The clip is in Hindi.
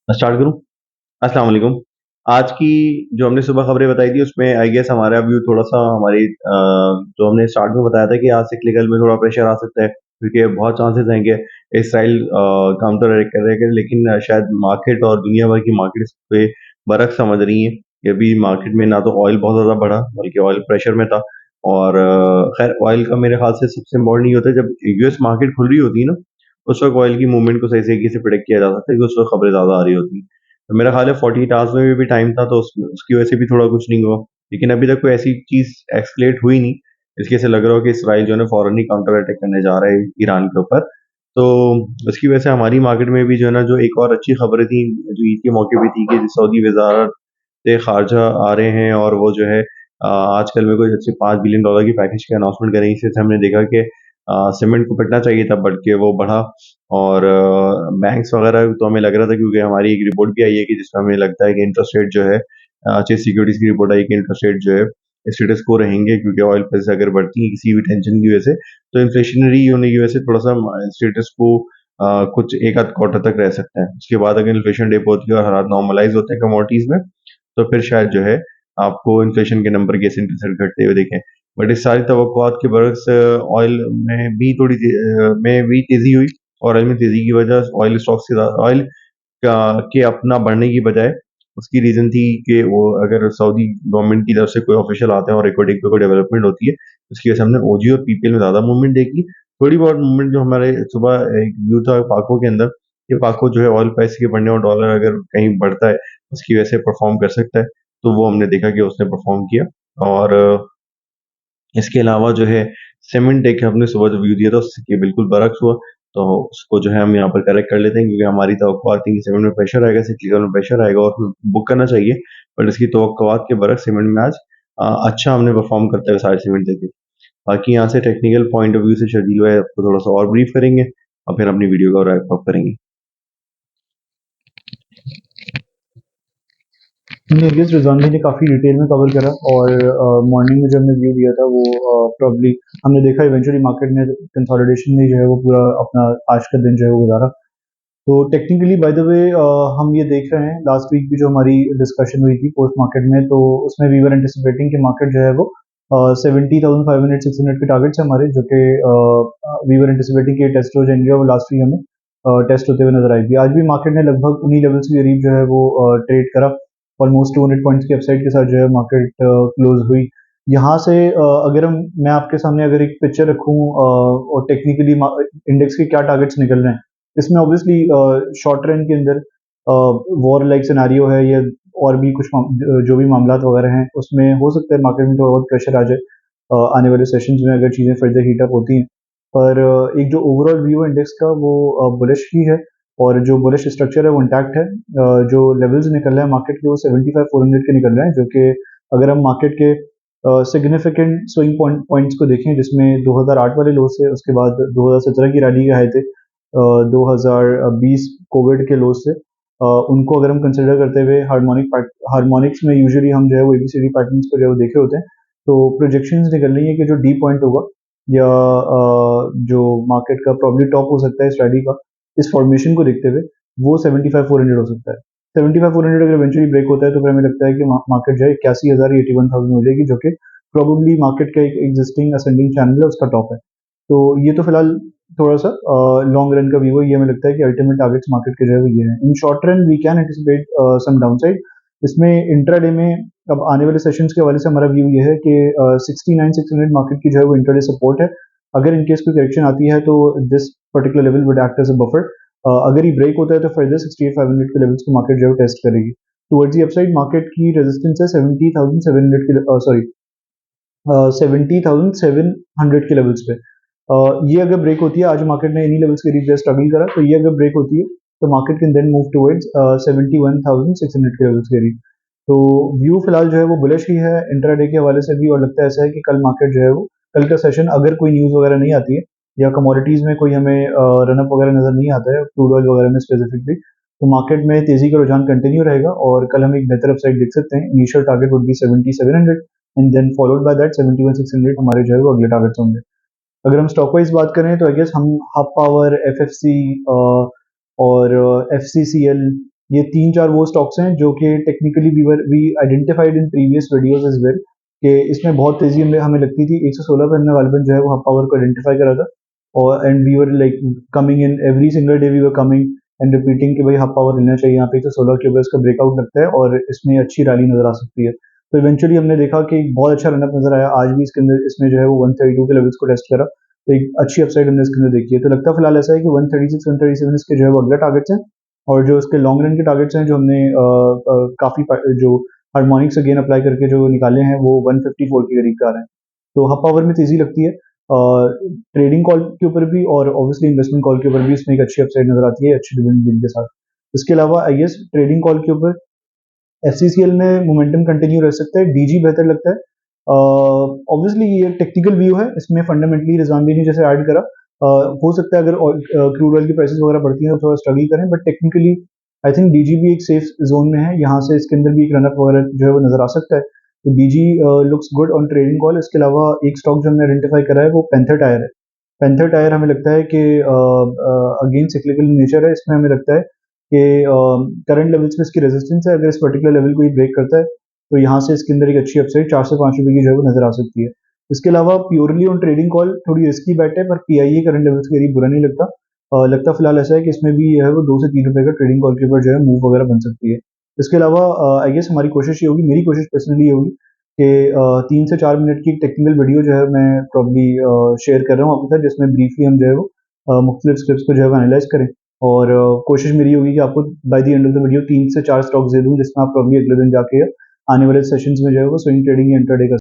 स्टार्ट करूँ? अस्सलाम वालेकुम। आज की जो हमने सुबह खबरें बताई थी उसमें आई गेस हमारा व्यू थोड़ा-सा हमारी जो हमने स्टार्ट में बताया था कि आज सिक्लिकल में थोड़ा प्रेशर आ सकता है क्योंकि बहुत चांसेस हैं कि इसराइल काउंटर अटैक करेगा, लेकिन शायद मार्केट और दुनिया भर की मार्केट इस पे बरक़्स समझ रही हैं कि अभी मार्केट में ना तो ऑयल बहुत ज़्यादा बढ़ा बल्कि ऑयल प्रेशर में था। और ख़ैर ऑयल का मेरे ख़्याल से सबसे इम्पोर्टेंट ये होता है जब यूएस मार्केट खुल रही होती है ना, उस वक़्त ऑयल की मूवमेंट को सही तरीके से प्रेडिक्ट किया जा सकता है कि उस वक़्त खबरें ज़्यादा आ रही होती हैं। तो मेरा ख़्याल है 48 आवर्स में भी टाइम था तो उसकी वजह से भी थोड़ा कुछ नहीं हुआ। लेकिन अभी तक कोई ऐसी चीज़ एस्केलेट हुई नहीं, इसकी वजह से लग रहा हो कि इसराइल जो है ना फ़ौरन ही काउंटर अटैक करने जा रहा है ईरान के ऊपर। तो उसकी वजह से हमारी मार्केट में भी जो है ना, जो एक और अच्छी खबरें थी, जो ईद के मौके पे थी कि सऊदी वज़ारत-ए-ख़ारजा आ रहे हैं और वो जो है आजकल में कुछ अच्छे $5 बिलियन की पैकेज की अनाउंसमेंट करेंगे। इस वजह से हमने देखा कि सीमेंट को पिटना चाहिए था बट के वो बढ़ा। और बैंक्स वग़ैरह तो हमें लग रहा था क्योंकि हमारी एक रिपोर्ट भी आई है कि जिसमें हमें लगता है कि इंटरेस्ट रेट जो है चीफ सिक्योरिटीज़ की रिपोर्ट आई कि इंटरेस्ट रेट जो है स्टेटस quo रहेंगे क्योंकि ऑयल प्राइस अगर बढ़ती है किसी भी टेंशन की वजह से, तो इन्फ्लेशनरी होने की वजह से थोड़ा-सा स्टेटस quo कुछ 1 आध क्वार्टर तक रह सकता है। उसके बाद अगर इन्फ्लेशन डिप होती है और हालात नॉर्मलाइज़ होते हैं कमोडिटीज़ में, तो फिर शायद जो है आपको इन्फ्लेशन के नंबर के 10% घटते हुए दिखें। बट इस सारी तवक्कुआत के बरअक्स ऑयल में भी में भी तेज़ी हुई और ऑयल में तेज़ी की वजह ऑयल स्टॉक्स के ऑयल का के अपना बढ़ने की बजाय उसकी रीज़न थी कि वो अगर सऊदी गवर्नमेंट की तरफ से कोई ऑफिशियल आता है और इक्विटी पे कोई डेवलपमेंट होती है, उसकी वजह से हमने ओजी और पीपीएल में ज़्यादा मूवमेंट देखी। थोड़ी बहुत मूवमेंट जो हमारे सुबह एक व्यू था पाको के अंदर, कि पाको जो है ऑयल प्राइस के बढ़ने और डॉलर अगर कहीं बढ़ता है, उसकी वजह से परफ़ॉर्म कर सकता है, तो वो हमने देखा कि उसने परफ़ॉर्म किया। और इसके अलावा जो है सीमेंट एक हमने सुबह जो व्यू दिया था उसके बिल्कुल बरअक्स हुआ, तो उसको जो है हम यहाँ पर करेक्ट कर लेते हैं क्योंकि हमारी तवक्कुआत थी कि सीमेंट में प्रेशर आएगा, सिक्लिकल में प्रेशर आएगा और बुक करना चाहिए। बट इसकी तवक्कुआत के बरअक्स सीमेंट में आज अच्छा हमने परफ़ॉर्म करते हुए सारे सीमेंट देखे। बाकी यहाँ से टेक्निकल पॉइंट ऑफ व्यू से शर्जील भाई आपको थोड़ा-सा और ब्रीफ करेंगे और फिर अपनी वीडियो को रैप अप करेंगे। नहीं, गेस रिज़वान भाई ने काफ़ी डिटेल में कवर करा और मॉर्निंग में जो हमने व्यू दिया था वो प्रॉब्ली हमने देखा इवेंचुअली मार्केट ने कंसोलिडेशन में जो है वो पूरा अपना आज का दिन जो है वो गुजारा। तो टेक्निकली बाय द वे हम ये देख रहे हैं लास्ट वीक भी जो हमारी डिस्कशन हुई थी पोस्ट मार्केट में, तो उसमें वी वर एंटिसिपेटिंग कि मार्केट जो है वो 70,500 600 के टारगेट्स हैं हमारे, जो कि वी वर एंटिसिपेटिंग कि टेस्ट हो जाएंगे और लास्ट वीक हमें टेस्ट होते हुए नजर आएगी। आज भी मार्केट ने लगभग उन्हीं लेवल्स के करीब जो है वो ट्रेड करा। ऑलमोस्ट 200 पॉइंट्स की अपसाइड के साथ जो है मार्केट क्लोज हुई। यहाँ से अगर मैं आपके सामने अगर एक पिक्चर रखूँ और टेक्निकली इंडेक्स के क्या टारगेट्स निकल रहे हैं, इसमें ऑब्वियसली शॉर्ट रन के अंदर वॉर लाइक सिनेरियो है या और भी कुछ जो भी मामलात वगैरह हैं उसमें हो सकता है मार्केट में थोड़ा बहुत प्रेशर आ जाए आने वाले सेशंस में अगर चीज़ें फर्दर हीट अप होती हैं। पर एक जो ओवरऑल व्यू है इंडेक्स का वो बुलिश ही है और जो बुलिश स्ट्रक्चर है वो इंटैक्ट है। जो लेवल्स निकल रहे हैं मार्केट के वो 75,400 के निकल रहे हैं, जो कि अगर हम मार्केट के सिग्निफिकेंट स्विंग पॉइंट्स को देखें जिसमें 2008 वाले लो से उसके बाद 2017 की रैली के हाई थे, 2020 कोविड के लो से उनको अगर हम कंसिडर करते हुए हार्मोनिक्स में यूजुअली हम जो है वो एबीसीडी पैटर्न्स को जो है वो देखे होते हैं, तो प्रोजेक्शंस निकल रही है कि जो डी पॉइंट होगा या जो मार्केट का प्रॉब्ली टॉप हो सकता है इस रैली का, इस फॉर्मेशन को देखते हुए वो 75,400 हो सकता है। 75,400 अगर इवेंचुअली ब्रेक होता है तो फिर हमें लगता है कि मार्केट जो है 81,000 या 81,000 हो जाएगी, जो कि प्रोबेबली मार्केट का एक एग्जिस्टिंग असेंडिंग चैनल है उसका टॉप है। तो ये तो फिलहाल थोड़ा सा लॉन्ग रन का व्यू है, ये हमें लगता है कि अल्टीमेट टारगेट्स मार्केट के जो है वो ये हैं। In short run we can anticipate some downside. इसमें इंट्राडे में अब आने वाले सेशंस के हवाले से हमारा व्यू ये है कि 69,600 मार्केट की जो है वो इंट्राडे सपोर्ट है। अगर इनकेस कोई करेक्शन आती है तो this particular level would act as a buffer. अगर ये ब्रेक होता है तो फर्दर 68,500 के लेवल्स को मार्केट जो है वो टेस्ट करेगी। टुवर्ड्स दी अपसाइड मार्केट की रेजिस्टेंस है 70,700 के 70,700 के लेवल्स पे। ये अगर ब्रेक होती है, आज मार्केट ने इन्हीं लेवल्स के करीब स्ट्रगल करा, तो ये अगर ब्रेक होती है तो market can then move towards 71,600 के लेवल्स के करीब। तो व्यू फिलहाल जो है वो बुलिश ही है इंट्राडे के हवाले से भी, और लगता है ऐसा है कि कल मार्केट जो है वो कल का सेशन अगर कोई न्यूज़ वगैरह नहीं आती है या कमोडिटीज़ में कोई हमें रनअप वगैरह नजर नहीं आता है क्रूड ऑयल वगैरह में स्पेसिफिकली, तो मार्केट में तेजी का रुझान कंटिन्यू रहेगा और कल हम एक बेहतर अपसाइड देख सकते हैं। Initial target would be 7700 and then followed by that 71,600 हमारे जो है वो अगले टारगेट्स होंगे। अगर हम स्टॉक वाइज बात करें तो आई गेस हम हब पावर, एफएफसी और एफसीसीएल ये 3-4 वो स्टॉक्स हैं जो कि technically we identified in previous videos as well कि इसमें बहुत तेज़ी में हमें लगती थी। 116 पे हमने गालिबन जो है वो पावर को आइडेंटिफाई करा था और and we were like coming in every single day we were coming and repeating कि भाई हाफ पावर लेना चाहिए, यहाँ पे 116 के ऊपर इसका ब्रेकआउट लगता है और इसमें अच्छी रैली नज़र आ सकती है। तो इवेंचुअली हमने देखा कि एक बहुत अच्छा रनअप नज़र आया, आज भी इसके अंदर इसने जो है वो 132 के लेवल्स को टेस्ट करा, तो एक अच्छी अपसाइड हमने इसके अंदर देखी है। तो लगता फिलहाल ऐसा है कि 136 137 इसके जो है वो अगला टारगेट्स हैं और जो इसके लॉन्ग रन के टारगेट्स हैं जो हमने काफ़ी जो हार्मोनिक्स अगेन अप्लाई करके जो निकाले हैं वो 154 के करीब आ रहे हैं। तो हाफ पावर में तेज़ी लगती है ट्रेडिंग कॉल के ऊपर भी और ऑब्वियसली इन्वेस्टमेंट कॉल के ऊपर भी इसमें एक अच्छी अपसाइड नज़र आती है अच्छी डिविडेंड यील्ड के साथ। इसके अलावा आई गेस ट्रेडिंग कॉल के ऊपर एफसीसीएल में मोमेंटम कंटिन्यू रह सकता है, डीजी बेहतर लगता है। ऑब्वियसली ये टेक्निकल व्यू है, इसमें फंडामेंटली रिजवान भी ने जैसे ऐड करा हो सकता है अगर क्रूड ऑयल की प्राइसेस वगैरह बढ़ती हैं तो थोड़ा स्ट्रगल करें, but technically I think DG भी एक सेफ जोन में है, यहाँ से इसके अंदर भी एक रनअप वगैरह जो है वो नजर आ सकता है। तो DG looks good on trading call. इसके अलावा एक स्टॉक जो हमने आइडेंटिफाई करा है वो पेंथर टायर है। पेंथर टायर हमें लगता है कि अगेन सिक्लिकल नेचर है, इसमें हमें लगता है कि करंट लेवल्स पे इसकी रेजिस्टेंस है, अगर इस पर्टिकुलर लेवल को ये ब्रेक करता है तो यहाँ से इसके अंदर एक अच्छी अपसाइड 4 से 5 रुपए की जो है वो नजर आ सकती है। इसके अलावा प्योरली ऑन ट्रेडिंग कॉल थोड़ी रिस्की बैट है, पर पीआईए करंट लेवल्स के करीब बुरा नहीं लगता। लगता फिलहाल ऐसा है कि इसमें भी है वो 2 से 3 रुपए का ट्रेडिंग कॉल के ऊपर जो है मूव वगैरह बन सकती है। इसके अलावा आई गेस हमारी कोशिश ये होगी, मेरी कोशिश पर्सनली ये होगी कि 3 से 4 मिनट की एक टेक्निकल वीडियो जो है मैं प्रॉब्ली शेयर कर रहा हूँ आपके साथ, जिसमें ब्रीफली हम जो है वो मुख्तलिफ स्क्रिप्ट्स को जो है वो एनालाइज करें और कोशिश मेरी होगी कि आपको by the end of the video 3 से 4 स्टॉक्स दे दूँ जिसमें आप प्रॉब्ली अगले दिन जाके आने वाले सेशंस में जो है वो स्विंग ट्रेडिंग या इंट्राडे कर